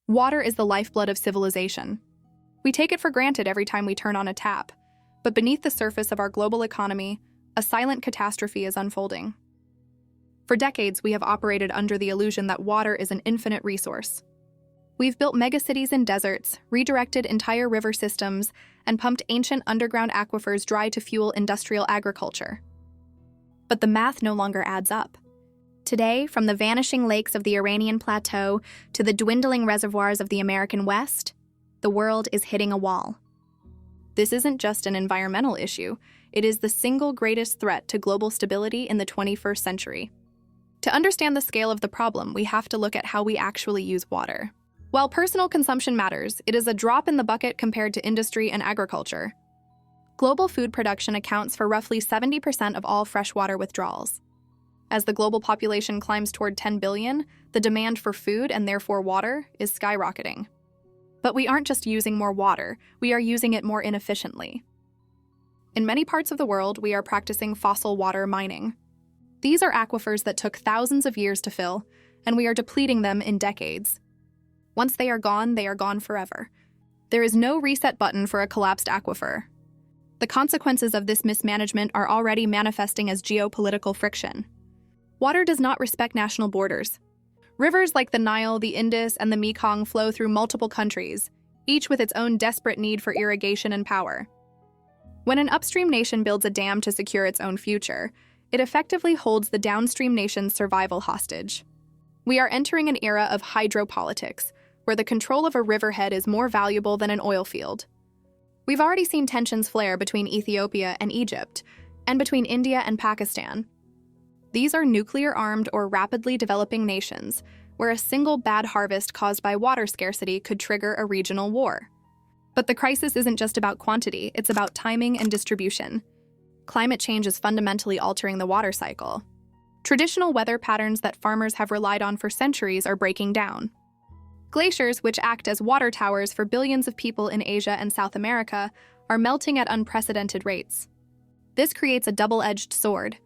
Water is the lifeblood of civilization. We take it for granted every time we turn on a tap, but beneath the surface of our global economy, a silent catastrophe is unfolding. For decades, we have operated under the illusion that water is an infinite resource. We've built megacities in deserts, redirected entire river systems, and pumped ancient underground aquifers dry to fuel industrial agriculture. But the math no longer adds up. Today, from the vanishing lakes of the Iranian plateau to the dwindling reservoirs of the American West, the world is hitting a wall. This isn't just an environmental issue, it is the single greatest threat to global stability in the 21st century. To understand the scale of the problem, we have to look at how we actually use water. While personal consumption matters, it is a drop in the bucket compared to industry and agriculture. Global food production accounts for roughly 70% of all freshwater withdrawals. As the global population climbs toward 10 billion, the demand for food and therefore water is skyrocketing. But we aren't just using more water, we are using it more inefficiently. In many parts of the world, we are practicing fossil water mining. These are aquifers that took thousands of years to fill, and we are depleting them in decades. Once they are gone forever. There is no reset button for a collapsed aquifer. The consequences of this mismanagement are already manifesting as geopolitical friction. Water does not respect national borders. Rivers like the Nile, the Indus, and the Mekong flow through multiple countries, each with its own desperate need for irrigation and power. When an upstream nation builds a dam to secure its own future, it effectively holds the downstream nation's survival hostage. We are entering an era of hydropolitics, where the control of a riverhead is more valuable than an oil field. We've already seen tensions flare between Ethiopia and Egypt, and between India and Pakistan. These are nuclear-armed or rapidly developing nations, where a single bad harvest caused by water scarcity could trigger a regional war. But the crisis isn't just about quantity, it's about timing and distribution. Climate change is fundamentally altering the water cycle. Traditional weather patterns that farmers have relied on for centuries are breaking down. Glaciers, which act as water towers for billions of people in Asia and South America, are melting at unprecedented rates. This creates a double-edged sword.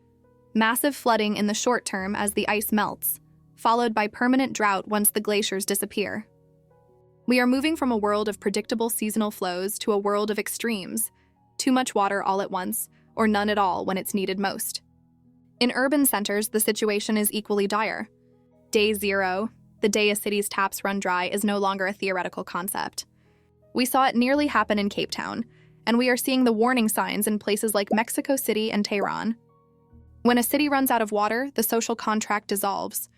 Massive flooding in the short term as the ice melts, followed by permanent drought once the glaciers disappear. We are moving from a world of predictable seasonal flows to a world of extremes, too much water all at once, or none at all when it's needed most. In urban centers, the situation is equally dire. Day zero, the day a city's taps run dry, is no longer a theoretical concept. We saw it nearly happen in Cape Town, and we are seeing the warning signs in places like Mexico City and Tehran. When a city runs out of water, the social contract dissolves.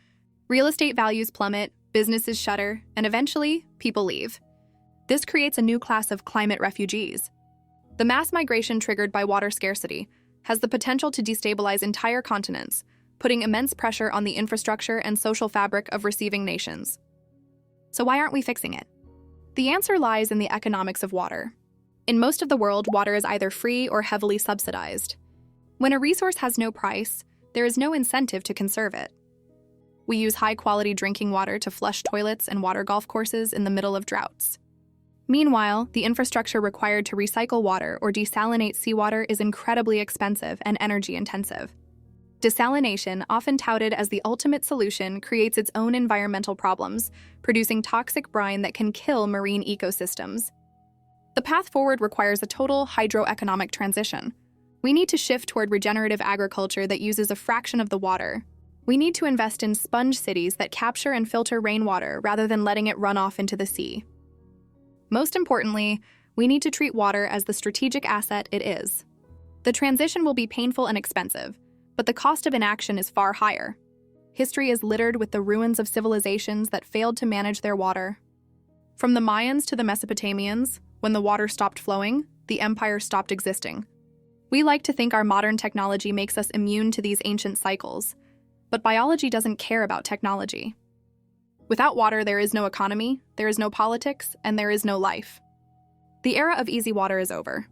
Real estate values plummet, businesses shutter, and eventually, people leave. This creates a new class of climate refugees. The mass migration triggered by water scarcity has the potential to destabilize entire continents, putting immense pressure on the infrastructure and social fabric of receiving nations. So why aren't we fixing it? The answer lies in the economics of water. In most of the world, water is either free or heavily subsidized. When a resource has no price, there is no incentive to conserve it. We use high-quality drinking water to flush toilets and water golf courses in the middle of droughts. Meanwhile, the infrastructure required to recycle water or desalinate seawater is incredibly expensive and energy-intensive. Desalination, often touted as the ultimate solution, creates its own environmental problems, producing toxic brine that can kill marine ecosystems. The path forward requires a total hydroeconomic transition. We need to shift toward regenerative agriculture that uses a fraction of the water. We need to invest in sponge cities that capture and filter rainwater rather than letting it run off into the sea. Most importantly, we need to treat water as the strategic asset it is. The transition will be painful and expensive, but the cost of inaction is far higher. History is littered with the ruins of civilizations that failed to manage their water. From the Mayans to the Mesopotamians, when the water stopped flowing, the empire stopped existing. We like to think our modern technology makes us immune to these ancient cycles, but biology doesn't care about technology. Without water, there is no economy, there is no politics, and there is no life. The era of easy water is over.